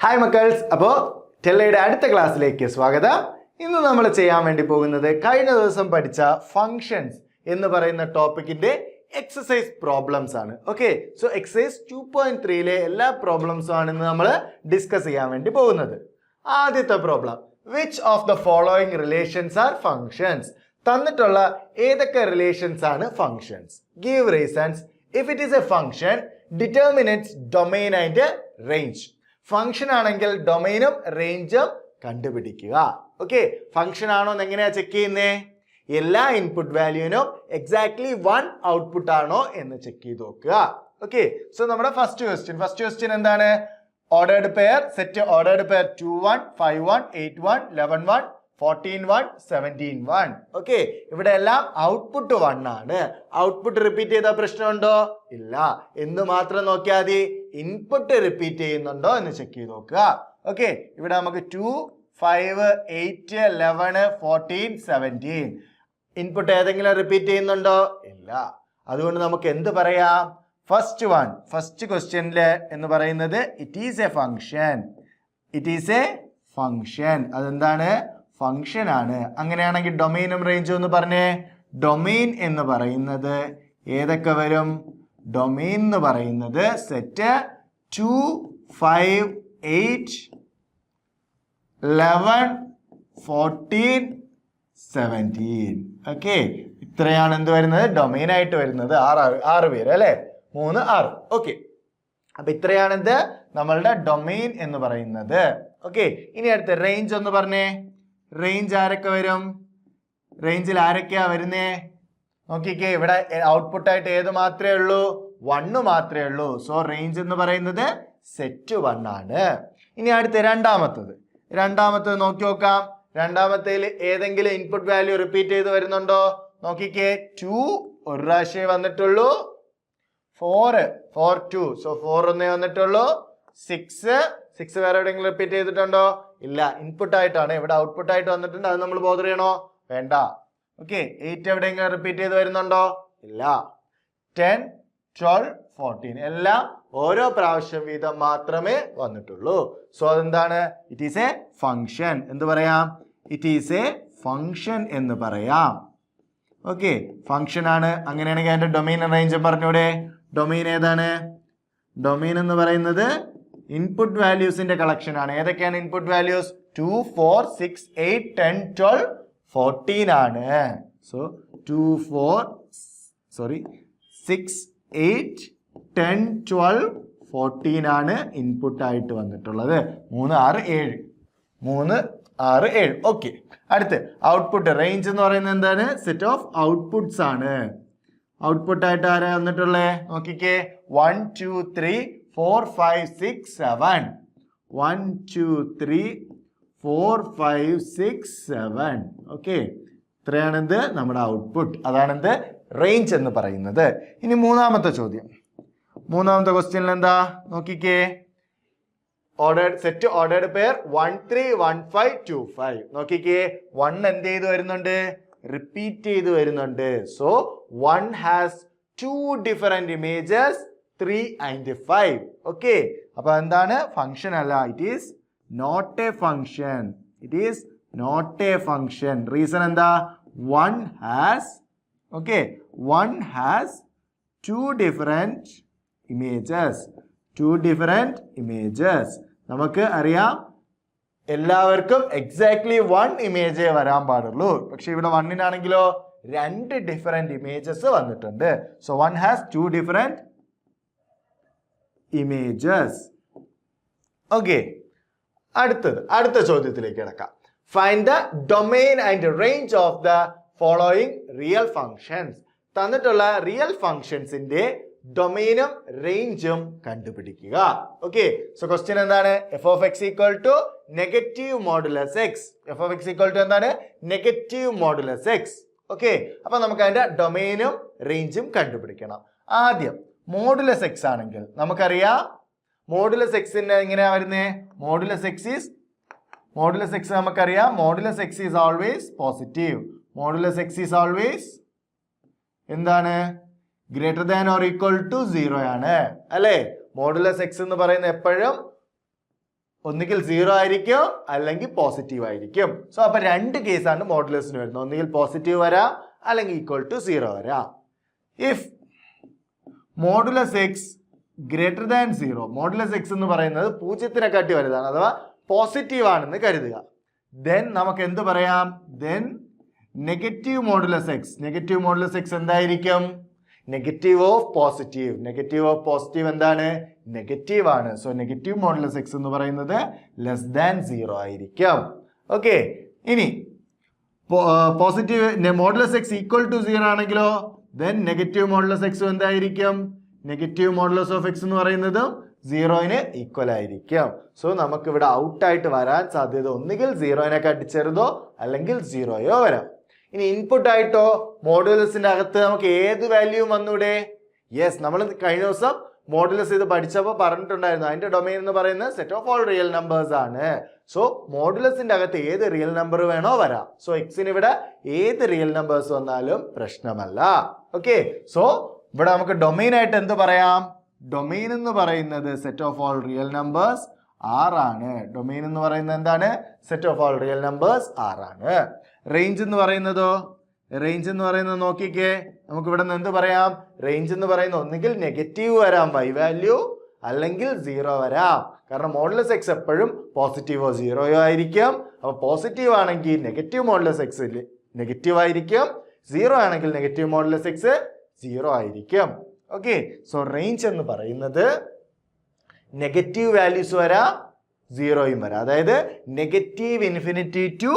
Hi മക്കൾസ്, അപ്പോൾ ടെല്ലയുടെ അടുത്ത ക്ലാസ്സിലേക്ക് സ്വാഗതം. ഇന്ന് നമ്മൾ ചെയ്യാൻ വേണ്ടി പോകുന്നത് കഴിഞ്ഞ ദിവസം പഠിച്ച ഫങ്ഷൻസ് എന്ന് പറയുന്ന ടോപ്പിക്കിന്റെ എക്സസൈസ് പ്രോബ്ലംസ് ആണ്. ഓക്കെ, സോ എക്സസൈസ് 2.3ലെ എല്ലാ പ്രോബ്ലംസും ആണ് ഇന്ന് നമ്മൾ ഡിസ്കസ് ചെയ്യാൻ വേണ്ടി പോകുന്നത്. ആദ്യത്തെ problem, which of the following relations are functions? തന്നിട്ടുള്ള ഏതൊക്കെ റിലേഷൻസ് ആണ് functions? Give reasons. If it is A function, determine it's domain and range. Function ആണെങ്കിൽ ഡൊമൈനും റേഞ്ചും കണ്ടുപിടിക്കുക. ഓക്കെ, ഫംഗ്ഷൻ ആണോ എന്ന് എങ്ങനെയാ ചെക്ക് ചെയ്യുന്നേ? എല്ലാ ഇൻപുട്ട് വാല്യൂവിനും എക്സാക്ട്ലി 1 ഔട്ട്പുട്ട് ആണോ എന്ന് ചെക്ക് ചെയ്ത് നോക്കുക. ഓക്കെ, സോ നമ്മുടെ ഫസ്റ്റ് ക്വസ്റ്റ്യൻ എന്താണ്? Ordered pair, set ordered pair 2 1 5 1 8 1 11 1 14 1 17 1. Okay, ഇവിടെ എല്ലാം ഔട്ട്പുട്ട് 1 ആണ്. ഔട്ട്പുട്ട് റിപ്പീറ്റ് ചെയ്ത പ്രശ്നമുണ്ടോ? ഇല്ല. എന്ന് മാത്രം നോക്കിയാൽ മതി, ഇൻപുട്ട് റിപ്പീറ്റ് ചെയ്യുന്നുണ്ടോ എന്ന് ചെക്ക് ചെയ്ത് നോക്കുക. ഓക്കെ, ഇവിടെ നമുക്ക് 2 5 8 11 14 17 ഇൻപുട്ട് ഏതെങ്കിലും റിപ്പീറ്റ് ചെയ്യുന്നുണ്ടോ? ഇല്ല. അതുകൊണ്ട് നമുക്ക് എന്ത് പറയാം? ഫസ്റ്റ് ക്വസ്റ്റ്യനില് എന്ന് പറയുന്നത് it is A function. It is A function. അതെന്താണ്? ഫംഗ്ഷൻ ആണ്. അങ്ങനെയാണെങ്കിൽ ഡൊമൈനും റേഞ്ചും എന്ന് പറഞ്ഞേ. ഡൊമൈൻ എന്ന് പറയുന്നത് ഏതൊക്കെ വരും? ഡൊമൈൻ എന്ന് പറയുന്നത് സെറ്റ് 2 5 8 11 14 17. ഓക്കെ, ഇത്രയാണ് എന്ത് വരുന്നത്? ഡൊമൈൻ ആയിട്ട് വരുന്നത്. ആറ് പേര് അല്ലെ? 3 6. ഓക്കെ, അപ്പൊ ഇത്രയാണ് എന്ത് നമ്മളുടെ ഡൊമൈൻ എന്ന് പറയുന്നത്. ഓക്കെ, ഇനി അടുത്ത റേഞ്ച് എന്ന് പറഞ്ഞേ. റേഞ്ച് ആരൊക്കെ വരും? റേഞ്ചിൽ ആരൊക്കെയാ വരുന്നേ? നോക്കിക്കേ, ഇവിടെ ഔട്ട്പുട്ട് ആയിട്ട് ഏത് മാത്രമേ ഉള്ളൂ? 1 മാത്രമേ ഉള്ളൂ. സോ റേഞ്ച് എന്ന് പറയുന്നത് സെറ്റ് 1 ആണ്. ഇനി അടുത്ത രണ്ടാമത്തത് നോക്കി നോക്കാം. രണ്ടാമത്തേൽ ഏതെങ്കിലും ഇൻപുട്ട് വാല്യൂ റിപ്പീറ്റ് ചെയ്ത് വരുന്നുണ്ടോ? നോക്കിക്കേ, 2 ഒരു പ്രാവശ്യമേ വന്നിട്ടുള്ളൂ. 4 2. സോ 4 ഒന്നേ വന്നിട്ടുള്ളൂ. 6 വേറെ എവിടെയെങ്കിലും റിപ്പീറ്റ് ചെയ്തിട്ടുണ്ടോ? ഇല്ല. ഇൻപുട്ട് ആയിട്ടാണ്. ഇവിടെ ഔട്ട്പുട്ട് ആയിട്ട് വന്നിട്ടുണ്ട്. അത് നമ്മൾ ബോധർ ചെയ്യണോ? വേണ്ട. ഓക്കെ, 8 എവിടെയെങ്കിലും റിപ്പീറ്റ് ചെയ്ത് വരുന്നുണ്ടോ? ഇല്ല. 10 12 14 എല്ലാം ഓരോ പ്രാവശ്യം വീതം മാത്രമേ വന്നിട്ടുള്ളൂ. സോ അതെന്താണ്? It is A function. എന്ത് പറയാം? ഇറ്റ് ഈസ് എ ഫംഗ്ഷൻ എന്ന് പറയാം. ഓക്കെ, ഫംഗ്ഷൻ ആണ്. അങ്ങനെയാണെങ്കിൽ അതിന്റെ ഡൊമൈൻ റേഞ്ച് പറഞ്ഞൂടെ? ഡൊമൈൻ ഏതാണ്? ഡൊമൈൻ എന്ന് പറയുന്നത് ഇൻപുട്ട് വാല്യൂസിന്റെ കളക്ഷൻ ആണ്. ഏതൊക്കെയാണ് ഇൻപുട്ട് വാല്യൂസ്? 2 4 6 8 10 12 14 ആണ്. സോ 6 8 10 12 14 ആണ് ഇൻപുട്ട് ആയിട്ട് വന്നിട്ടുള്ളത്. 3 6 7. ഓക്കെ, അടുത്ത് ഔട്ട്പുട്ട്. റേഞ്ച് എന്ന് പറയുന്നത് എന്താണ്? സെറ്റ് ഓഫ് ഔട്ട്പുട്ട്സ് ആണ്. ഔട്ട്പുട്ട് ആയിട്ട് ആരാ വന്നിട്ടുള്ളേ? നോക്കിക്കേ, 1 2 3 4 5 6 7. 1 2 3 4 5 6 7. ഓക്കെ, ഇത്രയാണ് എന്ത് നമ്മുടെ ഔട്ട്പുട്ട്. അതാണ് എന്ത് റേഞ്ച് എന്ന് പറയുന്നത്. ഇനി മൂന്നാമത്തെ ക്വസ്റ്റ്യനിൽ എന്താ? നോക്കിക്കേ, സെറ്റ് ഓർഡേർഡ് പെയർ 1 3 1 5 2 5. നോക്കിക്കേ, 1 എന്ത് ചെയ്ത് വരുന്നുണ്ട്? റിപ്പീറ്റ് ചെയ്ത് വരുന്നുണ്ട്. So 1 has 2 different images, 3 and 5. Okay, അപ്പൊ എന്താണ്? ഫംഗ്ഷൻ അല്ല. It is not a function. Reason എന്താ? 1 ഹാസ് 2 ഡിഫറെന്റ് ഇമേജസ്. നമുക്ക് അറിയാം എല്ലാവർക്കും എക്സാക്ട്ലി 1 ഇമേജേ വരാൻ പാടുള്ളൂ. പക്ഷെ ഇവിടെ 1-നാണെങ്കിലോ 2 ഡിഫറെന്റ് ഇമേജസ് വന്നിട്ടുണ്ട്. So 1 has 2 different images. Okay, അടുത്ത ചോദ്യത്തിലേക്ക് കിടക്കാം. Find the domain and range of the following real functions. തന്നിട്ടുള്ള റിയൽ ഫങ്ഷൻസിന്റെ ഡൊമൈനും റേഞ്ചും കണ്ടുപിടിക്കുക. ഓക്കെ, സോ ക്വസ്റ്റ്യൻ എന്താണ്? F of X equal to negative modulus X. F of X equal to എന്താണ്? Negative modulus X. ഓക്കെ, അപ്പൊ നമുക്ക് അതിന്റെ ഡൊമൈനും റേഞ്ചും കണ്ടുപിടിക്കണം. ആദ്യം മോഡുലസ് എക്സ് ആണെങ്കിൽ നമുക്കറിയാം മോഡുലസ് എക്സിന്റെ എങ്ങനെയാ വരുന്നേ? മോഡുലസ് എക്സ് നമുക്കറിയാം. Modulus X is always positive. Modulus X is always എന്താണ്? Greater than or equal to 0 ആണ് അല്ലേ? മോഡുലസ് എക്സ് എന്ന് പറയുന്നത് എപ്പോഴും ഒന്നുകിൽ 0 ആയിരിക്കും അല്ലെങ്കിൽ പോസിറ്റീവ് ആയിരിക്കും. സോ അപ്പൊ രണ്ട് കേസാണ് മോഡുലസിന് വരുന്നത്. ഒന്നുകിൽ പോസിറ്റീവ് വരാം അല്ലെങ്കിൽ ഈക്വൽ ടു 0 വരാം. If modulus X greater than 0, modulus X എന്ന് പറയുന്നത് 0-നെക്കാട്ടി വലുതാണ് അഥവാ പോസിറ്റീവ് ആണെന്ന് കരുതുക. ദെൻ നമുക്ക് എന്ത് പറയാം? Then negative modulus X. Negative modulus X എന്തായിരിക്കും? Negative of positive. Negative of positive എന്താണ്? നെഗറ്റീവ് ആണ്. സോ നെഗറ്റീവ് മോഡുലസ് എക്സ് എന്ന് പറയുന്നത് ലെസ് ദാൻ 0 ആയിരിക്കും. ഓക്കെ, ഇനി positive modulus X equal to 0 ആണെങ്കിലോ ദെൻ നെഗറ്റീവ് മോഡുലസ് എക്സ് എന്തായിരിക്കും? നെഗറ്റീവ് മോഡുലസ് ഓഫ് എക്സ് എന്ന് പറയുന്നത് 0-ന് ഈക്വൽ ആയിരിക്കും. സോ നമുക്ക് ഇവിടെ ഔട്ടായിട്ട് വരാൻ സാധ്യത ഒന്നുകിൽ 0-നെക്കാട്ടി ചെറുതോ അല്ലെങ്കിൽ 0യോ വരാം. ഇനി ഇൻപുട്ട് ആയിട്ടോ മോഡുലസിന്റെ അകത്ത് നമുക്ക് ഏത് വാല്യൂ വന്നൂടെ? യെസ്, നമ്മൾ കഴിഞ്ഞ ദിവസം മോഡുലസ് ഇത് പഠിച്ചപ്പോൾ പറഞ്ഞിട്ടുണ്ടായിരുന്നു അതിന്റെ ഡൊമൈൻ എന്ന് പറയുന്നത് set of all real numbers ആണ്. സോ മോഡുലസിന്റെ അകത്ത് ഏത് റിയൽ നമ്പർ വേണോ വരാം. സോ എക്സിന് ഇവിടെ ഏത് റിയൽ നമ്പേഴ്സ് വന്നാലും പ്രശ്നമല്ല. ഓക്കെ, സോ ഇവിടെ നമുക്ക് ഡൊമൈൻ ആയിട്ട് എന്ത് പറയാം? ഡൊമൈൻ എന്ന് പറയുന്നത് set of all real numbers R ആണ്. ഡൊമൈൻ എന്ന് പറയുന്നത് എന്താണ്? Set of all real numbers R ആണ്. റേഞ്ച് എന്ന് പറയുന്നതോ? റേഞ്ച് എന്ന് പറയുന്നത് നോക്കിക്കേ, നമുക്ക് ഇവിടെ നിന്ന് എന്ത് പറയാം? റേഞ്ച് എന്ന് പറയുന്നത് ഒന്നുകിൽ നെഗറ്റീവ് വരാം y വാല്യൂ അല്ലെങ്കിൽ 0 വരാം. കാരണം മോഡുലസ് എക്സ് എപ്പോഴും പോസിറ്റീവോ 0യോ ആയിരിക്കും. അപ്പൊ പോസിറ്റീവ് ആണെങ്കിൽ നെഗറ്റീവ് മോഡുലസ് എക്സ് നെഗറ്റീവ് ആയിരിക്കും, 0 ആണെങ്കിൽ നെഗറ്റീവ് മോഡുലസ് എക്സ് 0 ആയിരിക്കും. ഓക്കെ, സോ റേഞ്ച് എന്ന് പറയുന്നത് നെഗറ്റീവ് വാല്യൂസ് വരാം, 0യും വരാം. അതായത് നെഗറ്റീവ് ഇൻഫിനിറ്റി ടു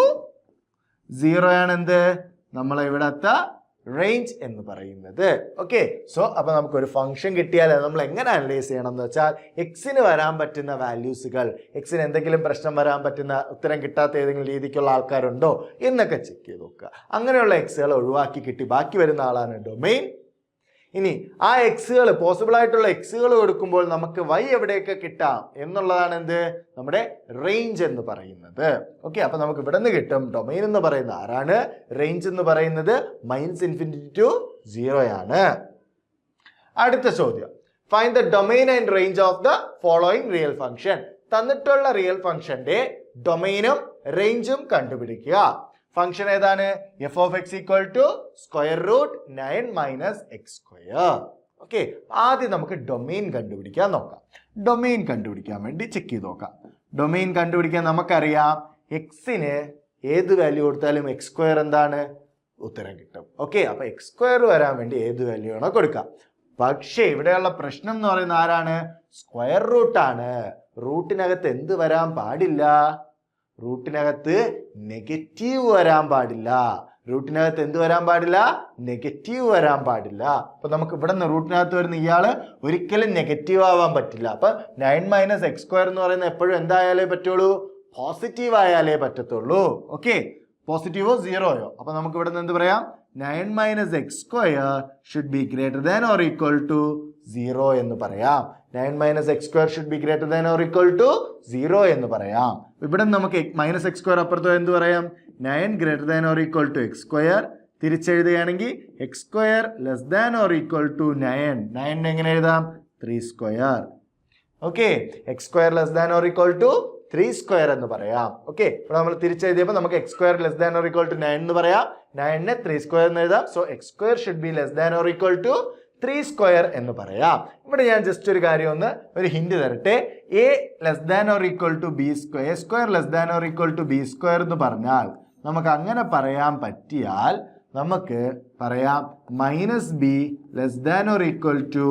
0 ആണ് എന്ത്? നമ്മളെ ഇവിടത്തെ റേഞ്ച് എന്ന് പറയുന്നത്. ഓക്കെ, സോ അപ്പൊ നമുക്കൊരു ഫംഗ്ഷൻ കിട്ടിയാൽ നമ്മൾ എങ്ങനെ അനലൈസ് ചെയ്യണം എന്ന് വെച്ചാൽ എക്സിന് വരാൻ പറ്റുന്ന വാല്യൂസുകൾ, എക്സിന് എന്തെങ്കിലും പ്രശ്നം വരാൻ പറ്റുന്ന ഉത്തരം കിട്ടാത്ത ഏതെങ്കിലും രീതിക്കുള്ള ആൾക്കാരുണ്ടോ എന്നൊക്കെ ചെക്ക് ചെയ്ത് നോക്കുക. അങ്ങനെയുള്ള എക്സുകൾ ഒഴിവാക്കി കിട്ടി ബാക്കി വരുന്ന ആളാണ് ഡൊമൈൻ. ഇനി ആ എക്സുകൾ പോസിബിൾ ആയിട്ടുള്ള എക്സുകൾ കൊടുക്കുമ്പോൾ നമുക്ക് y എവിടെയൊക്കെ കിട്ടാം എന്നുള്ളതാണ് എന്ത്? നമ്മുടെ റേഞ്ച് എന്ന് പറയുന്നത്. ഓക്കെ, അപ്പൊ നമുക്ക് ഇവിടെ നിന്ന് കിട്ടും ഡൊമൈൻ എന്ന് പറയുന്നത് ആരാണ്? റേഞ്ച് എന്ന് പറയുന്നത് -∞ ടു 0 ആണ്. അടുത്ത ചോദ്യം, find the domain and range of the following real function. തന്നിട്ടുള്ള റിയൽ ഫംഗ്ഷന്റെ ഡൊമൈനും റേഞ്ചും കണ്ടുപിടിക്കുക. ഫംഗ്ഷൻ ഏതാണ്? F of X equal to square root 9 - x². Okay, ആദ്യം നമുക്ക് ഡൊമൈൻ കണ്ടുപിടിക്കാൻ നോക്കാം. ഡൊമൈൻ കണ്ടുപിടിക്കാൻ വേണ്ടി ചെക്ക് ചെയ്ത് നോക്കാം. ഡൊമൈൻ കണ്ടുപിടിക്കാൻ നമുക്കറിയാം എക്സിന് ഏത് വാല്യൂ കൊടുത്താലും x² എന്താണ്? ഉത്തരം കിട്ടും. ഓക്കെ, അപ്പൊ x² വരാൻ വേണ്ടി ഏത് വാല്യൂ ആണോ കൊടുക്കാം. പക്ഷേ ഇവിടെയുള്ള പ്രശ്നം എന്ന് പറയുന്നത് ആരാണ്? സ്ക്വയർ റൂട്ട് ആണ്. റൂട്ടിനകത്ത് എന്ത് വരാൻ പാടില്ല? റൂട്ടിനകത്ത് നെഗറ്റീവ് വരാൻ പാടില്ല. റൂട്ടിനകത്ത് എന്ത് വരാൻ പാടില്ല? നെഗറ്റീവ് വരാൻ പാടില്ല. അപ്പൊ നമുക്ക് ഇവിടെ നിന്ന് റൂട്ടിനകത്ത് വരുന്ന ഇയാള് ഒരിക്കലും നെഗറ്റീവ് ആവാൻ പറ്റില്ല. അപ്പൊ 9 - x² എന്ന് പറയുന്നത് എപ്പോഴും എന്തായാലേ പറ്റുള്ളൂ? പോസിറ്റീവ് ആയാലേ പറ്റത്തുള്ളൂ. ഓക്കെ, പോസിറ്റീവോ 0യോ. അപ്പൊ നമുക്ക് ഇവിടെ നിന്ന് എന്ത് പറയാം? 9 - x² should be greater than or equal to 0 എന്ന് പറയാം. 9 - x² should be greater than or equal to 0 എന്ന് പറയാം. ഇവിടെ നമുക്ക് -x² അപ്പുറത്തോ എന്ത് പറയാം? 9 greater than or equal to x². തിരിച്ചെഴുതുകയാണെങ്കിൽ x² less than or equal to 9. 9 എങ്ങനെ എഴുതാം? 3². Okay, x² less than or equal to 3² എന്ന് പറയാം. ഓക്കെ, ഇവിടെ നമ്മൾ തിരിച്ചെഴുതിയപ്പോൾ നമുക്ക് x² less than or equal to 9 എന്ന് പറയാം. 9നെ 3² എന്ന് എഴുതാം. So x² should be less than or equal to 3² എന്ന് പറയാം. ഇവിടെ ഞാൻ ജസ്റ്റ് ഒരു കാര്യം ഒരു ഹിന്റ് തരട്ടെ. a less than or equal to b², a² less than or equal to b² എന്ന് പറഞ്ഞാൽ നമുക്ക് അങ്ങനെ പറയാൻ പറ്റിയാൽ നമുക്ക് പറയാം -b less than or equal to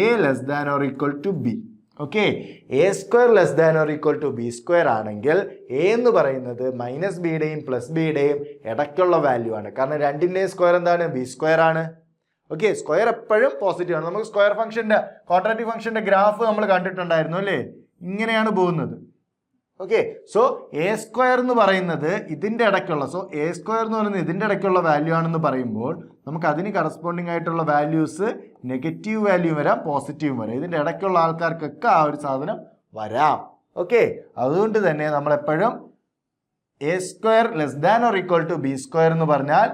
a less than or equal to b. Okay, a² less than or equal to b² ആണെങ്കിൽ a എന്ന് പറയുന്നത് -bയുടെയും +bയുടെയും ഇടയ്ക്കുള്ള വാല്യൂ ആണ്. കാരണം രണ്ടിന്റെയും സ്ക്വയർ എന്താണ്? b² ആണ്. ഓക്കെ, സ്ക്വയർ എപ്പോഴും പോസിറ്റീവ് ആണ്. നമുക്ക് സ്ക്വയർ ഫംഗ്ഷന്റെ ക്വാഡ്രാറ്റിക് ഫംഗ്ഷന്റെ ഗ്രാഫ് നമ്മൾ കണ്ടിട്ടുണ്ടായിരുന്നു അല്ലേ? ഇങ്ങനെയാണ് പോകുന്നത്. ഓക്കെ, സോ a² എന്ന് പറയുന്നത് ഇതിന്റെ ഇടയ്ക്കുള്ള, സോ a² എന്ന് പറയുന്നത് ഇതിന്റെ ഇടയ്ക്കുള്ള വാല്യൂ ആണെന്ന് പറയുമ്പോൾ നമുക്ക് അതിന് കറസ്പോണ്ടിങ് ആയിട്ടുള്ള വാല്യൂസ് നെഗറ്റീവ് വാല്യൂ വരാം, പോസിറ്റീവ് വരാം. ഇതിന്റെ ഇടയ്ക്കുള്ള ആൾക്കാർക്കൊക്കെ ആ ഒരു സാധനം വരാം. ഓക്കെ, അതുകൊണ്ട് തന്നെ നമ്മൾ എപ്പോഴും a² less than or equal to b² എന്ന് പറഞ്ഞാൽ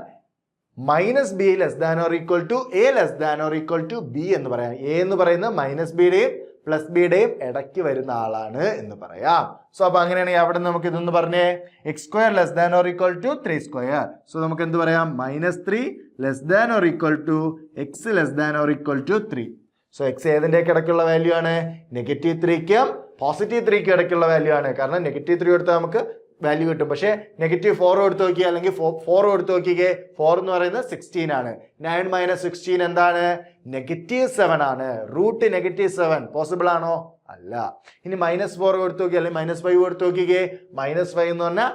-b less than or equal to a less than or equal to b എന്ന് പറയാം. a എന്ന് പറയുന്നത് -bയുടെയും പ്ലസ് ബിയുടെയും ഇടയ്ക്ക് വരുന്ന ആളാണ് എന്ന് പറയാം. സോ അപ്പൊ അങ്ങനെയാണെങ്കിൽ അവിടെ നമുക്ക് ഇതൊന്ന് പറഞ്ഞേ, X square less than or equal to 3 square. So നമുക്ക് എന്ത് പറയാം, -3 less than or equal to X less than or equal to 3. So X ഏതിൻ്റെയൊക്കെ ഇടയ്ക്കുള്ള വാല്യൂ ആണ്, -3ക്കും +3ക്കും ഇടയ്ക്കുള്ള വാല്യൂ ആണ്. കാരണം -3 കൊടുത്താൽ നമുക്ക് വാല്യൂ കിട്ടും. പക്ഷേ -4 എടുത്ത് നോക്കിയാൽ അല്ലെങ്കിൽ 4 എടുത്ത് നോക്കിക്കേ, 4 എന്ന് പറയുന്നത് 16 ആണ്. 9 - 16 എന്താണ്, -7 ആണ്. റൂട്ട് -7 പോസിബിൾ ആണോ, അല്ല. ഇനി -4 കൊടുത്ത് നോക്കിയാൽ അല്ലെങ്കിൽ -5 കൊടുത്ത് നോക്കിക്കേ, -5 എന്ന് പറഞ്ഞാൽ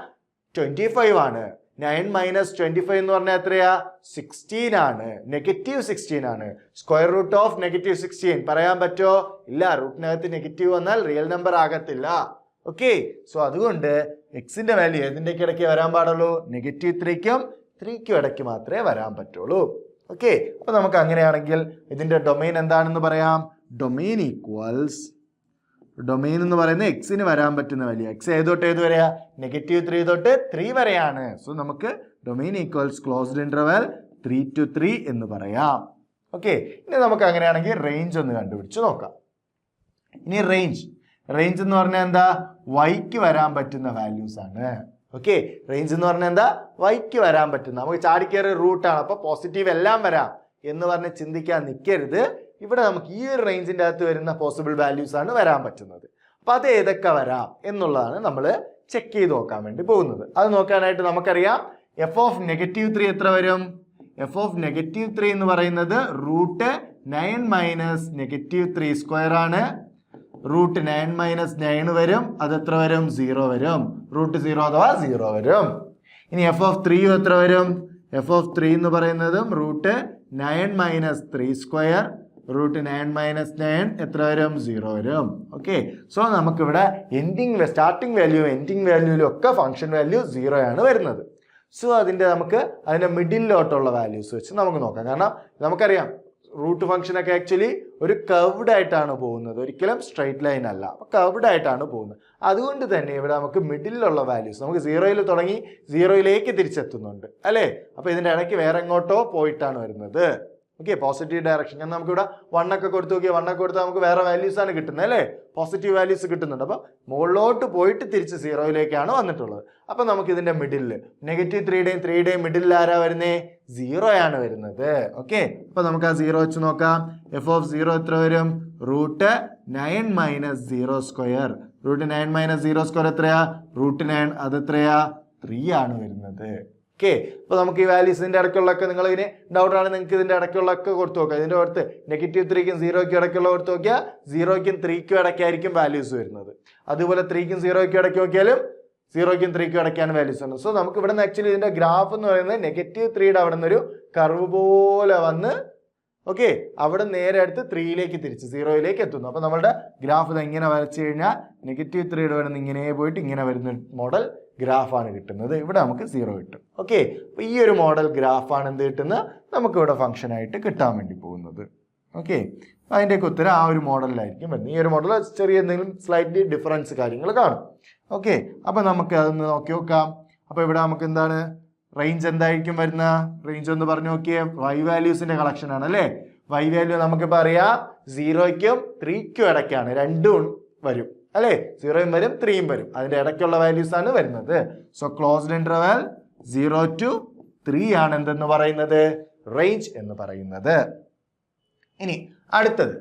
25 ആണ്. 9 - 25 എന്ന് പറഞ്ഞാൽ എത്രയാ, 16 ആണ്. -16 ആണ്. സ്ക്വയർ റൂട്ട് ഓഫ് -16 പറയാൻ പറ്റുമോ, ഇല്ല. റൂട്ടിനകത്ത് നെഗറ്റീവ് വന്നാൽ റിയൽ നമ്പർ ആകത്തില്ല. ഓക്കെ, സോ അതുകൊണ്ട് എക്സിന്റെ വാല്യൂ ഏതിൻ്റെയൊക്കെ ഇടയ്ക്ക് വരാൻ പാടുള്ളൂ, -3ക്കും 3ക്കും ഇടയ്ക്ക് മാത്രമേ വരാൻ പറ്റുള്ളൂ. ഓക്കെ, അപ്പൊ നമുക്ക് അങ്ങനെയാണെങ്കിൽ ഇതിന്റെ ഡൊമെയിൻ എന്താണെന്ന് പറയാം. ഡൊമെയിൻ ഈക്വൽസ്, ഡൊമെയിൻ എന്ന് പറയുന്നത് എക്സിന് വരാൻ പറ്റുന്ന വാല്യൂ. എക്സ് ഏത് തൊട്ട് ഏത് വരെയാ, -3 തൊട്ട് 3 വരെയാണ്. സോ നമുക്ക് domain equals closed interval 3 to 3 എന്ന് പറയാം. ഓക്കെ, ഇനി നമുക്ക് അങ്ങനെയാണെങ്കിൽ റേഞ്ച് ഒന്ന് കണ്ടുപിടിച്ച് നോക്കാം. ഇനി റേഞ്ച് എന്ന് പറഞ്ഞാൽ എന്താ, വൈക്ക് വരാൻ പറ്റുന്ന വാല്യൂസ് ആണ്. ഓക്കെ, റേഞ്ച് എന്ന് പറഞ്ഞാൽ എന്താ, വൈക്ക് വരാൻ പറ്റുന്ന, നമുക്ക് ചാടിക്കയറിയ റൂട്ടാണ്, അപ്പൊ പോസിറ്റീവ് എല്ലാം വരാം എന്ന് പറഞ്ഞ് ചിന്തിക്കാൻ നിൽക്കരുത്. ഇവിടെ നമുക്ക് ഈ ഒരു റേഞ്ചിന്റെ അകത്ത് വരുന്ന പോസിബിൾ വാല്യൂസ് ആണ് വരാൻ പറ്റുന്നത്. അപ്പൊ അത് ഏതൊക്കെ വരാം എന്നുള്ളതാണ് നമ്മൾ ചെക്ക് ചെയ്ത് നോക്കാൻ വേണ്ടി പോകുന്നത്. അത് നോക്കാനായിട്ട് നമുക്കറിയാം f of -3 എത്ര വരും, f of -3 എന്ന് പറയുന്നത് റൂട്ട് 9 - -3 സ്ക്വയർ ആണ്. റൂട്ട് 9 - 9 വരും, അത് എത്ര വരും, 0 വരും. റൂട്ട് 0 അഥവാ 0 വരും. ഇനി f of 3 എത്ര വരും, f of 3 എന്ന് പറയുന്നതും റൂട്ട് 9 - 3 സ്ക്വയർ. റൂട്ട് 9 - 9 എത്ര വരും, 0 വരും. ഓക്കെ, സോ നമുക്കിവിടെ സ്റ്റാർട്ടിംഗ് വാല്യൂ എൻഡിങ് വാല്യൂയിലും ഒക്കെ ഫംഗ്ഷൻ വാല്യൂ 0 ആണ് വരുന്നത്. സോ അതിന്റെ മിഡിലോട്ടുള്ള വാല്യൂസ് വെച്ച് നമുക്ക് നോക്കാം. കാരണം നമുക്കറിയാം റൂട്ട് ഫംഗ്ഷൻ ഒക്കെ ആക്ച്വലി ഒരു കർവ്ഡ് ആയിട്ടാണ് പോകുന്നത്, ഒരിക്കലും സ്ട്രൈറ്റ് ലൈൻ അല്ല. അപ്പൊ കർവ്ഡ് ആയിട്ടാണ് പോകുന്നത്. അതുകൊണ്ട് തന്നെ ഇവിടെ നമുക്ക് മിഡിലുള്ള വാല്യൂസ് നമുക്ക് 0-യിൽ തുടങ്ങി 0-യിലേക്ക് തിരിച്ചെത്തുന്നുണ്ട് അല്ലേ. അപ്പൊ ഇതിന്റെ ഇടയ്ക്ക് വേറെ എങ്ങോട്ടോ പോയിട്ടാണ് വരുന്നത്. Okay, positive direction. കാരണം നമുക്കിവിടെ 1 ഒക്കെ കൊടുത്ത് നോക്കിയാൽ 1 ഒക്കെ കൊടുത്താൽ നമുക്ക് വേറെ വാല്യൂസ് ആണ് കിട്ടുന്നത് അല്ലേ, പോസിറ്റീവ് വാല്യൂസ് കിട്ടുന്നുണ്ട്. അപ്പൊ മുകളിലോട്ട് പോയിട്ട് തിരിച്ച് 0-യിലേക്കാണ് വന്നിട്ടുള്ളത്. അപ്പൊ നമുക്ക് ഇതിന്റെ മിഡില് -3യുടെയും 3യുടെയും മിഡിൽ ആരാ വരുന്നേ, 0 ആണ് വരുന്നത്. ഓക്കെ, അപ്പൊ നമുക്ക് ആ 0 വെച്ച് നോക്കാം. f of 0 എത്ര വരും, റൂട്ട് 9 - 0 സ്ക്വയർ. റൂട്ട് 9 - 0 സ്ക്വയർ എത്രയാ, റൂട്ട് 9 അത് എത്രയാ, 3 ആണ് വരുന്നത്. ഓക്കെ, അപ്പൊ നമുക്ക് ഈ വാല്യൂസിന്റെ ഇടയ്ക്കുള്ളൊക്കെ നിങ്ങൾ ഇതിന് ഡൗട്ട് ആണ്, നിങ്ങൾക്ക് ഇതിന്റെ ഇടയ്ക്കുള്ളൊക്കെ കൊടുത്തു നോക്കാം. ഇതിന്റെ അടുത്ത് -3ക്കും 0ക്കും ഇടയ്ക്കുള്ള കൊടുത്തു നോക്കിയാൽ 0ക്കും 3ക്കും ഇടയ്ക്കായിരിക്കും വാല്യൂസ് വരുന്നത്. അതുപോലെ 3ക്കും 0ക്കും ഇടയ്ക്ക് നോക്കിയാലും 0ക്കും 3ക്കും ഇടയ്ക്കാണ് വാല്യൂസ് വരുന്നത്. സോ നമുക്ക് ഇവിടെ നിന്ന് ആക്ച്വലി ഇതിന്റെ ഗ്രാഫ് എന്ന് പറയുന്നത് -3യുടെ അവിടെ നിന്നൊരു കർവ് പോലെ വന്ന് ഓക്കെ അവിടെ നേരെ അടുത്ത് 3-യിലേക്ക് തിരിച്ച് 0-യിലേക്ക് എത്തുന്നു. അപ്പൊ നമ്മളുടെ ഗ്രാഫ് ഇത് എങ്ങനെ വരച്ചു കഴിഞ്ഞാൽ -3യുടെ അവിടെ നിന്ന് ഇങ്ങനെ പോയിട്ട് ഇങ്ങനെ വരുന്ന മോഡൽ ഗ്രാഫാണ് കിട്ടുന്നത്. ഇവിടെ നമുക്ക് 0 കിട്ടും. ഓക്കെ, അപ്പൊ ഈ ഒരു മോഡൽ ഗ്രാഫാണ് എന്ത് കിട്ടുന്നത്, നമുക്ക് ഇവിടെ ഫംഗ്ഷൻ ആയിട്ട് കിട്ടാൻ വേണ്ടി പോകുന്നത്. ഓക്കെ, അതിൻ്റെയൊക്കെ ഉത്തരം ആ ഒരു മോഡലിലായിരിക്കും വരുന്നത്. ഈ ഒരു മോഡൽ ചെറിയ എന്തെങ്കിലും സ്ലൈറ്റ്ലി ഡിഫറൻസ് കാര്യങ്ങൾ കാണും. ഓക്കെ, അപ്പൊ നമുക്ക് അതൊന്ന് നോക്കി നോക്കാം. അപ്പൊ ഇവിടെ നമുക്ക് എന്താണ് റേഞ്ച് എന്തായിരിക്കും വരുന്ന റേഞ്ച് ഒന്ന് പറഞ്ഞു നോക്കിയേ. y വാല്യൂസിന്റെ കളക്ഷൻ ആണ് അല്ലേ. y വാല്യൂ നമുക്കിപ്പോൾ അറിയാം 0ക്കും 3ക്കും ഇടയ്ക്കാണ്, രണ്ടും വരും അല്ലേ. 0യും വരും 3യും വരും, അതിന്റെ ഇടയ്ക്കുള്ള വാല്യൂസ് ആണ് വരുന്നത്. സോ ക്ലോസ്ഡ് ഇന്റർവെൽ 0 to 3 ആണ് എന്തെന്ന് പറയുന്നത്, റേഞ്ച് എന്ന് പറയുന്നത്. ഇനി അടുത്തത്,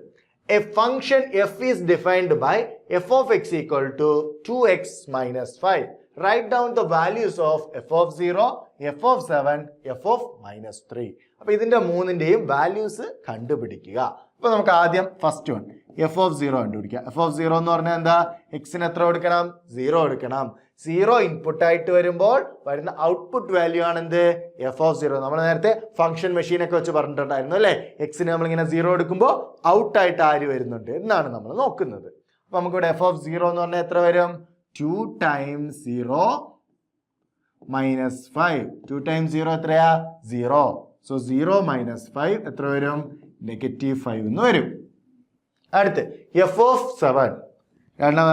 a function f is defined by f of x equal to 2x minus 5. Write down the values of f of 0, f of 7, f of minus 3. അപ്പൊ ഇതിന്റെ മൂന്നിന്റെയും വാല്യൂസ് കണ്ടുപിടിക്കുക. അപ്പൊ നമുക്ക് ആദ്യം ഫസ്റ്റ് വൺ f of 0 കണ്ടുപിടിക്കുക. f of 0 എന്ന് പറഞ്ഞാൽ എന്താ, എക്സിന് എത്ര കൊടുക്കണം, 0 കൊടുക്കണം. 0 ഇൻപുട്ട് ആയിട്ട് വരുമ്പോൾ വരുന്ന ഔട്ട്പുട്ട് വാല്യൂ ആണ് എന്ത്, f of 0. നമ്മൾ നേരത്തെ ഫംഗ്ഷൻ മെഷീൻ ഒക്കെ വെച്ച് പറഞ്ഞിട്ടുണ്ടായിരുന്നു അല്ലെ. എക്സിന് നമ്മളിങ്ങനെ 0 എടുക്കുമ്പോൾ ഔട്ട് ആയിട്ട് ആര് വരുന്നുണ്ട് എന്നാണ് നമ്മൾ നോക്കുന്നത്. അപ്പൊ നമുക്കിവിടെ f of 0 എന്ന് പറഞ്ഞാൽ എത്ര വരും, 2 times 0 minus 5. 2 times 0 എത്രയാ, 0. സോ 0 minus 5 എത്ര വരും, -5 എന്ന് വരും. അടുത്ത് f of 7.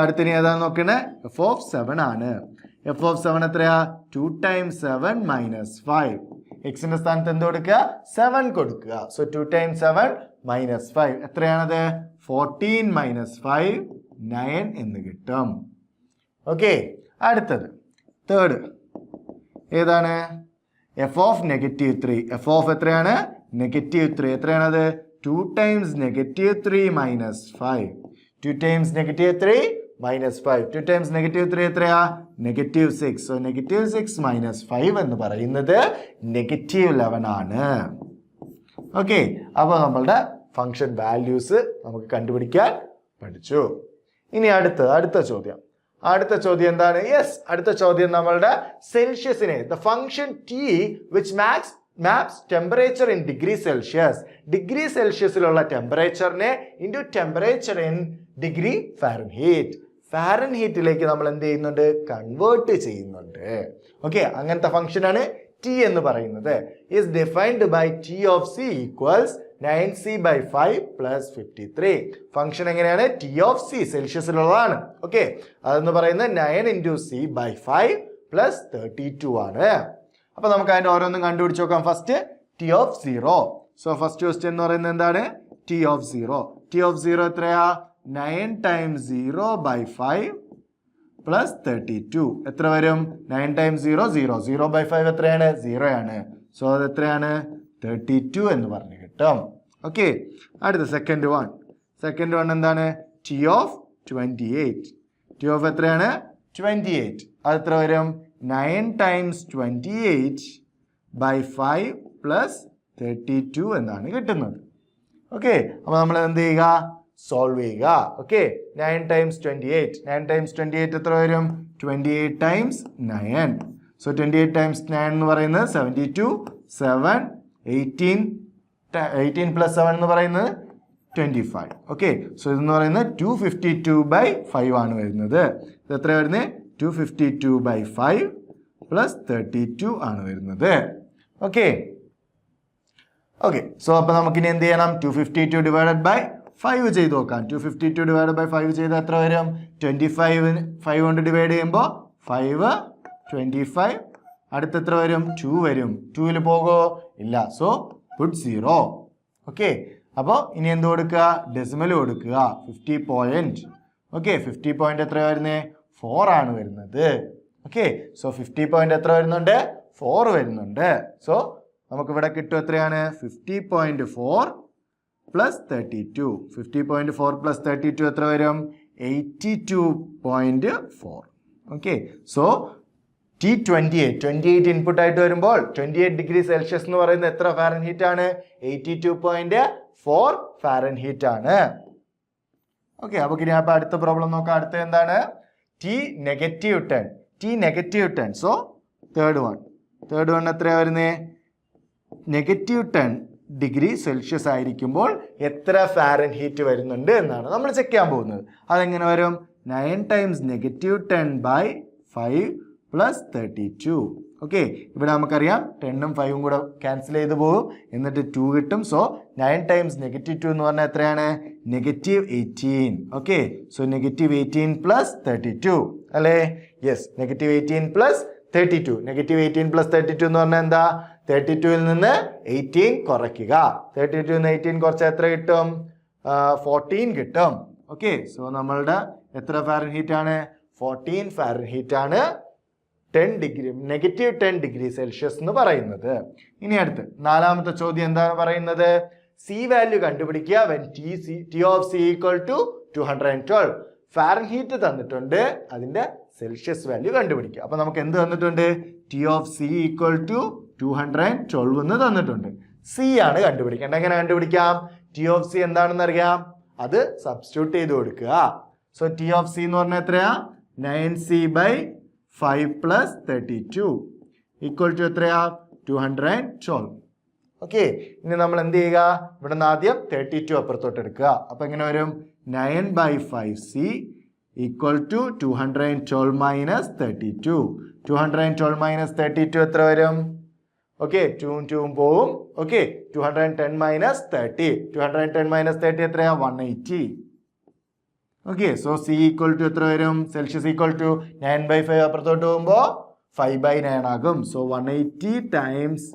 അടുത്തിന് ഏതാന്ന് നോക്കണേ, f of 7 ആണ്. f of 7 എത്രയാ, 2 times 7 minus 5. എക്സിന്റെ സ്ഥാനത്ത് എന്ത് കൊടുക്കുക, 7 കൊടുക്കുക. So 2 times 7 minus 5. എത്രയാണത്? 14 മൈനസ് 5 9 എന്ന് കിട്ടും. ഓക്കെ, അടുത്തത് തേർഡ് ഏതാണ്? F of -3. എഫ് ഓഫ് എത്രയാണ്? -3. എത്രയാണത്? 2 times -3 minus 5. 2 times -3 minus 5. 2 times -3 എത്രയാ? -6. സോ -6 മൈനസ് 5 എന്ന് പറയുന്നത് -11 ആണ്. ഓക്കെ, അപ്പോൾ നമ്മളുടെ ഫംഗ്ഷൻ വാല്യൂസ് നമുക്ക് കണ്ടുപിടിക്കാൻ പഠിച്ചു. ഇനി അടുത്ത ചോദ്യം എന്താണ്? യെസ്, അടുത്ത ചോദ്യം നമ്മളുടെ സെൽഷ്യസിനെ the function T which maps temperature in degree Celsius. Degree സെൽഷ്യസിലുള്ള ടെമ്പറേച്ചറിനെ into temperature in degree Fahrenheit. ഫാരൻഹീറ്റിലേക്ക് നമ്മൾ എന്ത് ചെയ്യുന്നുണ്ട്? കൺവേർട്ട് ചെയ്യുന്നുണ്ട്. ഓക്കെ, അങ്ങനത്തെ ഫംഗ്ഷനാണ് ടി എന്ന് പറയുന്നത്. Is defined by T of C equals 9c/5 + 53. Function എങ്ങനെയാണ്? ടി ഓഫ് സി സെൽഷ്യസിലുള്ളതാണ്. ഓക്കെ, അതെന്ന് പറയുന്നത് 9 × c/5 + 32 ആണ്. അപ്പൊ നമുക്ക് അതിന്റെ ഓരോന്നും കണ്ടുപിടിച്ച് നോക്കാം. First T of 0. So first question എന്ന് പറയുന്നത് എന്താണ്? T of 0. ടി ഓഫ് 0 എത്രയാ? 9 ടൈംസ് 0/5 + 32. എത്ര വരും? 9 ടൈംസ് 0 0. 0/5 എത്രയാണ്? 0 ആണ്. സോ അത് എത്രയാണ്? 32 എന്ന് പറഞ്ഞു കിട്ടും. ഓക്കെ, അടുത്ത സെക്കൻഡ് വൺ എന്താണ്? T of 28. ടി ഓഫ് എത്രയാണ്? 28. അത് എത്ര വരും? 9 ടൈംസ് 28/5 + 32 എന്നാണ് കിട്ടുന്നത്. ഓക്കെ, അപ്പോൾ നമ്മൾ എന്ത് ചെയ്യുക? സോൾവ് ചെയ്യുക. ഓക്കെ, 9 ടൈംസ് 28 എത്ര വരും? 28 ടൈംസ് 9. സോ 28 ടൈംസ് 9 എന്ന് പറയുന്നത് 72. 7 18 + 7 എന്ന് പറയുന്നത് 25. ഓക്കെ, സോ ഇതെന്ന് പറയുന്നത് 252/5 ആണ് വരുന്നത്. ഇത് എത്ര വരുന്നത്? 252/5 + 32 ആണ് വരുന്നത്. ഓക്കെ, സോ അപ്പോൾ നമുക്കിനി എന്ത് ചെയ്യണം? 252 / 5 ചെയ്ത് നോക്കാം. 252 / 5 ചെയ്താൽ എത്ര വരും? 25 5 കൊണ്ട് ഡിവൈഡ് ചെയ്യുമ്പോൾ 5 25. അടുത്ത എത്ര വരും? 2 വരും. 2ൽ പോകോ? ഇല്ല. സോ പുട്ട് 0. ഓക്കെ, അപ്പോൾ ഇനി എന്ത് കൊടുക്കുക? ഡെസിമൽ കൊടുക്കുക. 50 പോയിന്റ്. ഓക്കെ, 50 പോയിന്റ് എത്ര വരുന്നത്? 4 ആണ് വരുന്നത്. ഓക്കെ, സോ 50 പോയിന്റ് എത്ര വരുന്നുണ്ട്? 4 വരുന്നുണ്ട്. സോ നമുക്ക് ഇവിടെ കിട്ടും എത്രയാണ്? 50.4 + 32. 50.4 + 32 എത്ര വരും? 82.4. ഓക്കെ, സോ T28 ഇൻപുട്ട് ആയിട്ട് വരുമ്പോൾ 28 ഡിഗ്രി സെൽഷ്യസ് എന്ന് പറയുന്നത് എത്ര ഫാരൻഹീറ്റ് ആണ്? 82.4 ഫാരൻഹീറ്റ് ആണ്. ഓക്കെ, അപ്പോൾ ഇനി അപ്പോൾ അടുത്ത പ്രോബ്ലം നോക്കാം. അടുത്ത എന്താണ്? T-10. സോ തേർഡ് വൺ എത്രയാണ് വരുന്നത്? -10 ഡിഗ്രി സെൽഷ്യസ് ആയിരിക്കുമ്പോൾ എത്ര ഫാരൻഹീറ്റ് വരുന്നുണ്ട് എന്നാണ് നമ്മൾ ചെക്ക് ചെയ്യാൻ പോകുന്നത്. അതെങ്ങനെ വരും? 9 ടൈംസ് -10/5 + 32. ഓക്കെ, ഇവിടെ നമുക്കറിയാം 10ഉം 5ഉം കൂടെ ക്യാൻസൽ ചെയ്ത് പോകും. എന്നിട്ട് 2 കിട്ടും. സോ 9 ടൈംസ് -2 എന്ന് പറഞ്ഞാൽ എത്രയാണ്? -18. ഓക്കെ, സോ -18 + 32 അല്ലേ? യെസ്, -18 + 32. -18 + 32 എന്ന് പറഞ്ഞാൽ എന്താ? 32ൽ നിന്ന് 18 കുറയ്ക്കുക. 32ൽ നിന്ന് 18 കുറച്ചാൽ എത്ര കിട്ടും? 14 കിട്ടും. ഓക്കെ, സോ നമ്മളുടെ എത്ര ഫാരൻഹീറ്റ് ആണ്? 14 ഫാരൻഹീറ്റ് ആണ് -10 ഡിഗ്രി സെൽഷ്യസ് എന്ന് പറയുന്നത്. ഇനി അടുത്ത് നാലാമത്തെ ചോദ്യം എന്താണ് പറയുന്നത്? സി വാല്യൂ കണ്ടുപിടിക്കുക. When T of C equal to 212. Fahrenheit തന്നിട്ടുണ്ട്, അതിന്റെ സെൽഷ്യസ് വാല്യൂ കണ്ടുപിടിക്കുക. അപ്പൊ നമുക്ക് എന്ത് തന്നിട്ടുണ്ട്? T of C equal to 212 എന്ന് തന്നിട്ടുണ്ട്. സി ആണ് കണ്ടുപിടിക്കേണ്ടത്. എങ്ങനെ കണ്ടുപിടിക്കാം? ടി ഓഫ് സി എന്താണെന്ന് അറിയാം, അത് സബ്സ്റ്റിറ്റ്യൂട്ട് ചെയ്ത് കൊടുക്കുക. സോ ടി ഓഫ് സി എന്ന് പറഞ്ഞാൽ എത്രയാ? 9c/5 + 32 ഈക്വൽ ടു എത്രയാ? 212. ഓക്കെ, ഇനി നമ്മൾ എന്ത് ചെയ്യുക? ഇവിടെ നിന്ന് ആദ്യം 32 അപ്പുറത്തോട്ട് എടുക്കുക. അപ്പൊ എങ്ങനെ വരും? 9/5c equal to 212 - 32. 212 - 32 എത്ര വരും? ഓക്കെ, 2 പോവും. ഓക്കെ, 210 - 30. 210 - 30 എത്രയാ? 180. Okay, so C equal to എത്ര വരും? സെൽഷ്യസ് ഈക്വൽ ടു 9/5 അപ്പുറത്തോട്ട് പോകുമ്പോൾ 5/9 ആകും. So 180 times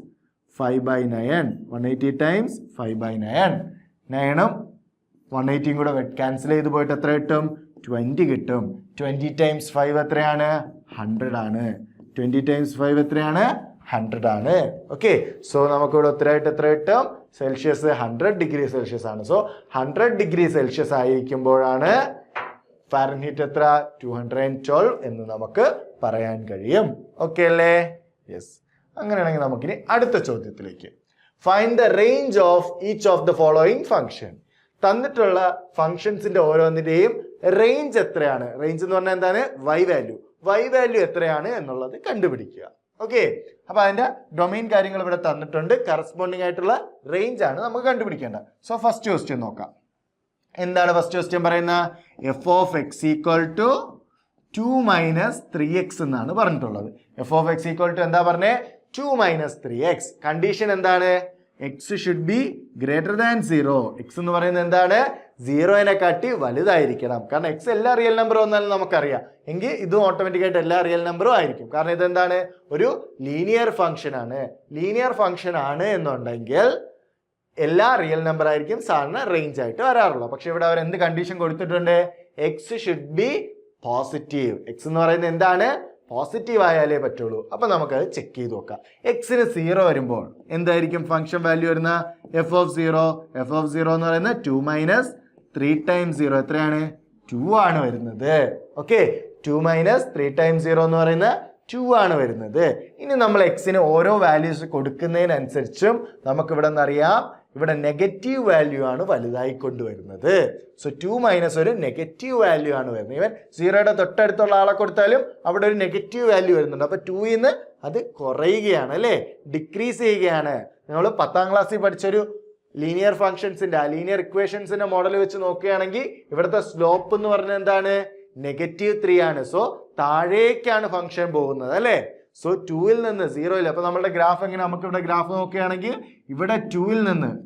5/9. 180 ടൈംസ് 5/9 9ഉം 180 കൂടെ ക്യാൻസൽ ചെയ്ത് പോയിട്ട് എത്ര കിട്ടും? 20 കിട്ടും. 20 ടൈംസ് 5 എത്രയാണ്? 100 ആണ്. 20 ടൈംസ് 5 എത്രയാണ്? 100 ആണ്. ഓക്കെ, സോ നമുക്കിവിടെ ഉത്തരമായിട്ട് എത്ര കിട്ടും? സെൽഷ്യസ് 100 ഡിഗ്രി സെൽഷ്യസ് ആണ്. സോ 100 ഡിഗ്രി സെൽഷ്യസ് ആയിരിക്കുമ്പോഴാണ് ഫാരൻഹീറ്റ് എത്ര? 212 എന്ന് നമുക്ക് പറയാൻ കഴിയും. ഓക്കെ അല്ലേ? യെസ്. അങ്ങനെയാണെങ്കിൽ നമുക്കിനി അടുത്ത ചോദ്യത്തിലേക്ക്. Find the range of each of the following function. തന്നിട്ടുള്ള ഫംഗ്ഷൻസിന്റെ ഓരോന്നിന്റെയും റേഞ്ച് എത്രയാണ്? റേഞ്ച് എന്ന് പറഞ്ഞാൽ എന്താണ്? വൈ വാല്യൂ എത്രയാണ് എന്നുള്ളത് കണ്ടുപിടിക്കുക. ഓക്കെ, അപ്പൊ അതിന്റെ ഡൊമൈൻ കാര്യങ്ങൾ ഇവിടെ തന്നിട്ടുണ്ട്. കറസ്പോണ്ടിങ് ആയിട്ടുള്ള റേഞ്ച് ആണ് നമുക്ക് കണ്ടുപിടിക്കേണ്ടത്. സോ ഫസ്റ്റ് ക്വസ്റ്റ്യൻ നോക്കാം. എന്താണ് ഫസ്റ്റ് ക്വസ്റ്റ്യൻ പറയുന്നത്? F of X equal to 2 - 3x എന്നാണ് പറഞ്ഞിട്ടുള്ളത്. F of X equal to എന്താ പറഞ്ഞേ? 2 - 3x. കണ്ടീഷൻ എന്താണ്? X should be greater than 0. X എന്ന് പറയുന്നത് എന്താണ്? 0നെ കാട്ടി വലുതായിരിക്കണം. കാരണം എക്സ് എല്ലാ റിയൽ നമ്പറും വന്നാലും നമുക്കറിയാം. എങ്കിൽ ഇതും ഓട്ടോമാറ്റിക്കായിട്ട് എല്ലാ റിയൽ നമ്പറും ആയിരിക്കും. കാരണം ഇതെന്താണ്? ഒരു ലീനിയർ ഫംഗ്ഷൻ ആണ്. ലീനിയർ ഫംഗ്ഷൻ ആണ് എന്നുണ്ടെങ്കിൽ എല്ലാ റിയൽ നമ്പർ ആയിരിക്കും സാധാരണ റേഞ്ച് ആയിട്ട് വരാറുള്ളൂ. പക്ഷെ ഇവിടെ അവർ എന്ത് കണ്ടീഷൻ കൊടുത്തിട്ടുണ്ട്? X should B positive. X എന്ന് പറയുന്നത് എന്താണ്? പോസിറ്റീവ് ആയാലേ പറ്റുള്ളൂ. അപ്പൊ നമുക്കത് ചെക്ക് ചെയ്ത് നോക്കാം. എക്സിന് 0 വരുമ്പോൾ എന്തായിരിക്കും ഫംഗ്ഷൻ വാല്യൂ വരുന്ന? എഫ് ഓഫ് 0 എന്ന് പറയുന്നത് 2 - 3 ടൈംസ് 0 എത്രയാണ്? 2 ആണ് വരുന്നത്. ഓക്കെ, 2 - 3 ടൈംസ് 0 എന്ന് പറയുന്നത് 2 ആണ് വരുന്നത്. ഇനി നമ്മൾ എക്സിന് ഓരോ വാല്യൂസ് കൊടുക്കുന്നതിനനുസരിച്ചും നമുക്ക് ഇവിടെ നിന്നറിയാം, ഇവിടെ നെഗറ്റീവ് വാല്യൂ ആണ് വലുതായി കൊണ്ടുവരുന്നത്. സോ 2 - ഒരു നെഗറ്റീവ് വാല്യൂ ആണ് വരുന്നത്. ഈവൻ 0യുടെ തൊട്ടടുത്തുള്ള ആളെ കൊടുത്താലും അവിടെ ഒരു നെഗറ്റീവ് വാല്യൂ വരുന്നുണ്ട്. അപ്പൊ 2ൽ നിന്ന് അത് കുറയുകയാണ് അല്ലേ, ഡിക്രീസ് ചെയ്യുകയാണ്. നമ്മൾ 10ാം ക്ലാസ്സിൽ പഠിച്ചൊരു ലീനിയർ ഫംഗ്ഷൻസിന്റെ ലീനിയർ ഇക്വേഷൻസിന്റെ മോഡൽ വെച്ച് നോക്കുകയാണെങ്കിൽ ഇവിടുത്തെ സ്ലോപ്പ് എന്ന് പറഞ്ഞാൽ എന്താണ്? -3 ആണ്. സോ താഴേക്കാണ് ഫംഗ്ഷൻ പോകുന്നത് അല്ലേ. സോ 2ൽ നിന്ന് 0ൽ, അപ്പൊ നമ്മുടെ ഗ്രാഫ് എങ്ങനെ? നമുക്ക് ഇവിടെ ഗ്രാഫ് നോക്കുകയാണെങ്കിൽ ഇവിടെ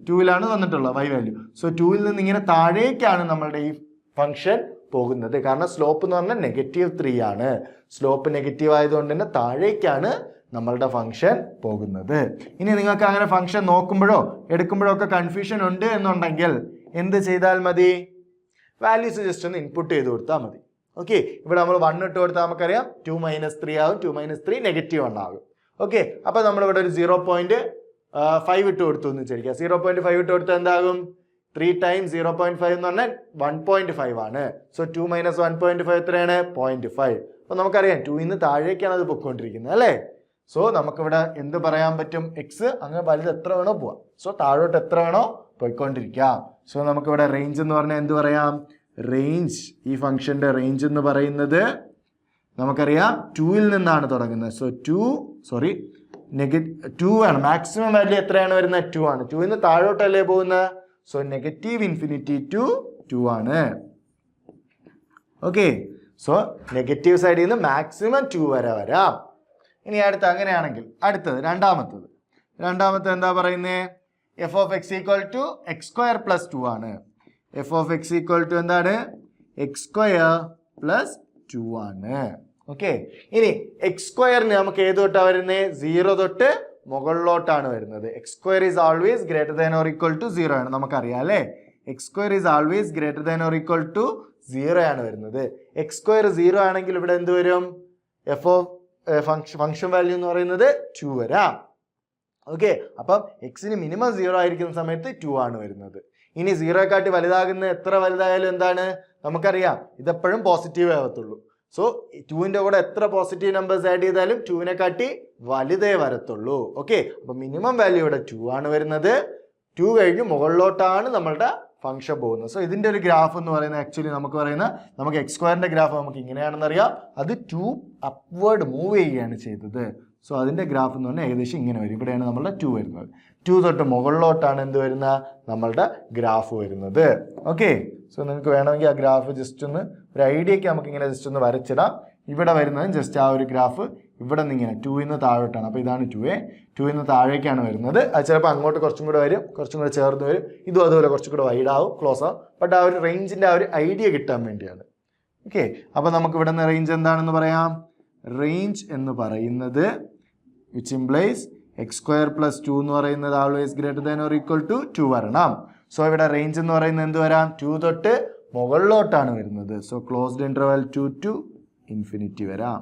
2ലാണ് വന്നിട്ടുള്ളത് y വാല്യൂ. സോ 2ൽ നിന്ന് ഇങ്ങനെ താഴേക്കാണ് നമ്മളുടെ ഈ ഫംഗ്ഷൻ പോകുന്നത്. കാരണം സ്ലോപ്പ് എന്ന് പറഞ്ഞാൽ -3 ആണ്. സ്ലോപ്പ് നെഗറ്റീവ് ആയതുകൊണ്ട് തന്നെ താഴേക്കാണ് നമ്മളുടെ ഫംഗ്ഷൻ പോകുന്നത്. ഇനി നിങ്ങൾക്ക് അങ്ങനെ ഫംഗ്ഷൻ നോക്കുമ്പോഴോ എടുക്കുമ്പോഴോ ഒക്കെ കൺഫ്യൂഷൻ ഉണ്ട് എന്നുണ്ടെങ്കിൽ എന്ത് ചെയ്താൽ മതി? വാല്യൂസ് ജസ്റ്റ് ഒന്ന് ഇൻപുട്ട് ചെയ്ത് കൊടുത്താൽ മതി. ഓക്കെ, ഇവിടെ നമ്മൾ 1 ഇട്ട് കൊടുത്താൽ നമുക്കറിയാം 2 - 3 ആകും. 2 - 3 -1 ആകും. ഓക്കെ, അപ്പൊ നമ്മളിവിടെ ഒരു 0.5 ഇട്ട് കൊടുത്തു എന്ന് വിചാരിക്കുക. 0.5 ഇട്ട് കൊടുത്താൽ എന്താകും? 3 ടൈംസ് 0.5 എന്ന് പറഞ്ഞാൽ 1.5 ആണ്. സോ 2 - 1.5 എത്രയാണ്? 0.5. അപ്പൊ നമുക്കറിയാം 2ൽ നിന്ന് താഴേക്കാണ് അത് പൊയ്ക്കൊണ്ടിരിക്കുന്നത് അല്ലേ. സോ നമുക്കിവിടെ എന്ത് പറയാൻ പറ്റും? എക്സ് അങ്ങനെ വലുത് എത്ര വേണോ പോവാം. സോ താഴോട്ട് എത്ര വേണോ പോയിക്കൊണ്ടിരിക്കാം. സോ നമുക്കിവിടെ റേഞ്ച് എന്ന് പറഞ്ഞാൽ എന്ത് പറയാം? റേഞ്ച്, ഈ ഫംഗ്ഷന്റെ റേഞ്ച് എന്ന് പറയുന്നത് നമുക്കറിയാം 2ൽ നിന്നാണ് തുടങ്ങുന്നത്. സോ 2 ആണ്. മാക്സിമം വാല്യൂ എത്രയാണ് വരുന്നത്? 2 ആണ്. 2ൽ നിന്ന് താഴോട്ടല്ലേ പോകുന്നത്. സോ -∞ to 2 ആണ്. ഓക്കെ, സോ നെഗറ്റീവ് സൈഡിൽ നിന്ന് മാക്സിമം 2 വരെ വരാം. ഇനി അങ്ങനെയാണെങ്കിൽ അടുത്തത് രണ്ടാമത്തെ എന്താ പറയുന്നത്? F of X equal to x² + 2 ആണ്. F of X equal to എന്താണ്? x² + 2 ആണ്. ഓക്കെ, ഇനി x² നമുക്ക് ഏത് തൊട്ടാ വരുന്നത്? 0 തൊട്ട് മുകളിലോട്ടാണ് വരുന്നത്. x² is always greater than or equal to 0 ആണ്. നമുക്കറിയാം അല്ലേ, x² is always greater than or equal to 0 ആണ് വരുന്നത്. x² 0 ആണെങ്കിൽ ഇവിടെ എന്ത് വരും? എഫ് ഓഫ് ഫംഗ്ഷൻ വാല്യൂ എന്ന് പറയുന്നത് 2 വരാം. ഓക്കെ, അപ്പം എക്സിന് മിനിമം 0 ആയിരിക്കുന്ന സമയത്ത് 2 ആണ് വരുന്നത്. ഇനി 0യെക്കാട്ടി വലുതാകുന്ന എത്ര വലുതായാലും എന്താണ്? നമുക്കറിയാം ഇതെപ്പോഴും പോസിറ്റീവ് ആവത്തുള്ളൂ. സോ 2ന്റെ കൂടെ എത്ര പോസിറ്റീവ് നമ്പേഴ്സ് ആഡ് ചെയ്താലും 2നെ കാട്ടി വലുതേ വരത്തുള്ളൂ. ഓക്കെ, അപ്പൊ മിനിമം വാല്യൂ ഇവിടെ 2 ആണ് വരുന്നത്. 2 കഴിഞ്ഞ് മുകളിലോട്ടാണ് നമ്മളുടെ ഫംഗ്ഷൻ പോകുന്നത്. സോ ഇതിന്റെ ഒരു ഗ്രാഫ് എന്ന് പറയുന്നത് ആക്ച്വലി നമുക്ക് x² ഗ്രാഫ് നമുക്ക് ഇങ്ങനെയാണെന്ന് അറിയാം. അത് 2 അപ്വേർഡ് മൂവ് ചെയ്യുകയാണ് ചെയ്തത്. സോ അതിന്റെ ഗ്രാഫ് എന്ന് പറഞ്ഞാൽ ഏകദേശം ഇങ്ങനെ വരും. ഇവിടെയാണ് നമ്മളുടെ 2 വരുന്നത്. 2 തൊട്ട് മുകളിലോട്ടാണ് എന്ത് വരുന്ന നമ്മളുടെ ഗ്രാഫ് വരുന്നത്. ഓക്കെ, സോ നിങ്ങൾക്ക് വേണമെങ്കിൽ ആ ഗ്രാഫ് ജസ്റ്റ് ഒന്ന് ഒരു ഐഡിയക്ക് നമുക്ക് ഇങ്ങനെ ജസ്റ്റ് ഒന്ന് വരച്ചിടാം. ഇവിടെ വരുന്നത് ജസ്റ്റ് ആ ഒരു ഗ്രാഫ് ഇവിടെ നിന്ന് ഇങ്ങനെ 2ൽ നിന്ന് താഴോട്ടാണ്. അപ്പോൾ ഇതാണ് 2A. 2ൽ നിന്ന് താഴേക്കാണ് വരുന്നത്. അത് ചിലപ്പോൾ അങ്ങോട്ട് കുറച്ചും കൂടെ വരും, കുറച്ചും കൂടെ ചേർന്ന് വരും. ഇതും അതുപോലെ കുറച്ചും കൂടെ വൈഡ് ആവും, ക്ലോസ് ആവും. ബട്ട് ആ ഒരു റേഞ്ചിന്റെ ആ ഒരു ഐഡിയ കിട്ടാൻ വേണ്ടിയാണ്. ഓക്കെ, അപ്പോൾ നമുക്ക് ഇവിടെ നിന്ന് റേഞ്ച് എന്താണെന്ന് പറയാം? റേഞ്ച് എന്ന് പറയുന്നത് വിച്ച് ഇംപ്ലൈസ് x² + 2 എന്ന് പറയുന്നത് always greater than or equal to 2 വരണം. സോ ഇവിടെ റേഞ്ച് എന്ന് പറയുന്നത് എന്ത് വരാം, 2 തൊട്ട് മുകളിലോട്ടാണ് വരുന്നത്. So closed interval 2 to infinity വരാം.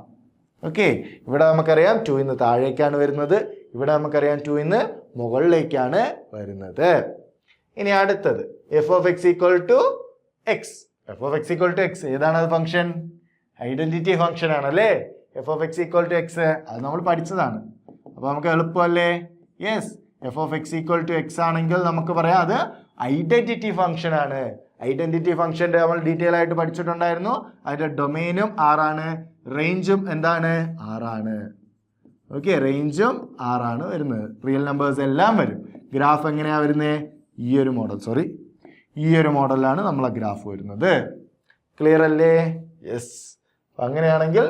ഓക്കെ, ഇവിടെ നമുക്കറിയാം 2 ഇന്ന് താഴേക്കാണ് വരുന്നത്, ഇവിടെ നമുക്കറിയാം 2 ഇന്ന് മുകളിലേക്കാണ് വരുന്നത്. ഇനി അടുത്തത് F of X equal to X. F of X equal to X ഏതാണ് അത് ഫംഗ്ഷൻ? ഐഡന്റിറ്റി ഫംഗ്ഷൻ ആണല്ലേ. F of X equal to X അത് നമ്മൾ പഠിച്ചതാണ്. അപ്പോൾ നമുക്ക് എളുപ്പമല്ലേ? Yes, F of X equal to X ആണെങ്കിൽ നമുക്ക് പറയാം അത് ഐഡന്റിറ്റി ഫംഗ്ഷൻ ആണ്. ഐഡന്റിറ്റി ഫംഗ്ഷന്റെ നമ്മൾ ഡീറ്റെയിൽ ആയിട്ട് പഠിച്ചിട്ടുണ്ടായിരുന്നു. അതിന്റെ ഡൊമെയിനും ആറാണ്, റേഞ്ചും എന്താണ്, ആറാണ്. ഓക്കെ, റേഞ്ചും ആറാണ് വരുന്നത്. റിയൽ നമ്പേഴ്സ് എല്ലാം വരും. ഗ്രാഫ് എങ്ങനെയാ വരുന്നത്? ഈ ഒരു മോഡലാണ് നമ്മളെ ഗ്രാഫ് വരുന്നത്. ക്ലിയർ അല്ലേ? യെസ്. അങ്ങനെയാണെങ്കിൽ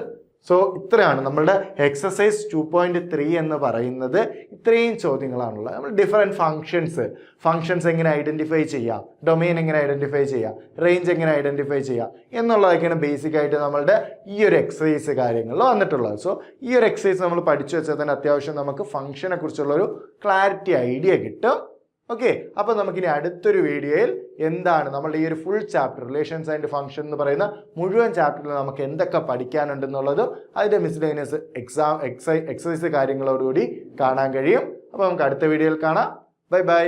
ഇത്രയാണ് നമ്മളുടെ എക്സസൈസ് 2.3 എന്ന് പറയുന്നത്. ഇത്രയും ചോദ്യങ്ങളാണുള്ളത്. നമ്മൾ ഡിഫറെൻറ്റ് ഫങ്ഷൻസ് എങ്ങനെ ഐഡന്റിഫൈ ചെയ്യാം, ഡൊമെയിൻ എങ്ങനെ ഐഡന്റിഫൈ ചെയ്യാം, റേഞ്ച് എങ്ങനെ ഐഡന്റിഫൈ ചെയ്യാം എന്നുള്ളതൊക്കെയാണ് ബേസിക് ആയിട്ട് നമ്മളുടെ ഈ ഒരു എക്സസൈസ് കാര്യങ്ങളിൽ വന്നിട്ടുള്ളത്. സോ ഈ ഒരു എക്സസൈസ് നമ്മൾ പഠിച്ചു വെച്ചാൽ തന്നെ അത്യാവശ്യം നമുക്ക് ഫംഗ്ഷനെ കുറിച്ചുള്ളൊരു ക്ലാരിറ്റി ഐഡിയ കിട്ടും. ഓക്കെ, അപ്പോൾ നമുക്കിനി അടുത്തൊരു വീഡിയോയിൽ എന്താണ് നമ്മളുടെ ഈ ഒരു full chapter relations and function എന്ന് പറയുന്ന മുഴുവൻ ചാപ്റ്ററിൽ നമുക്ക് എന്തൊക്കെ പഠിക്കാനുണ്ടെന്നുള്ളതും അതിൻ്റെ മിസ്ലേനിയസ് എക്സസൈസ് കാര്യങ്ങളോടുകൂടി കാണാൻ കഴിയും. അപ്പോൾ നമുക്ക് അടുത്ത വീഡിയോയിൽ കാണാം. Bye bye.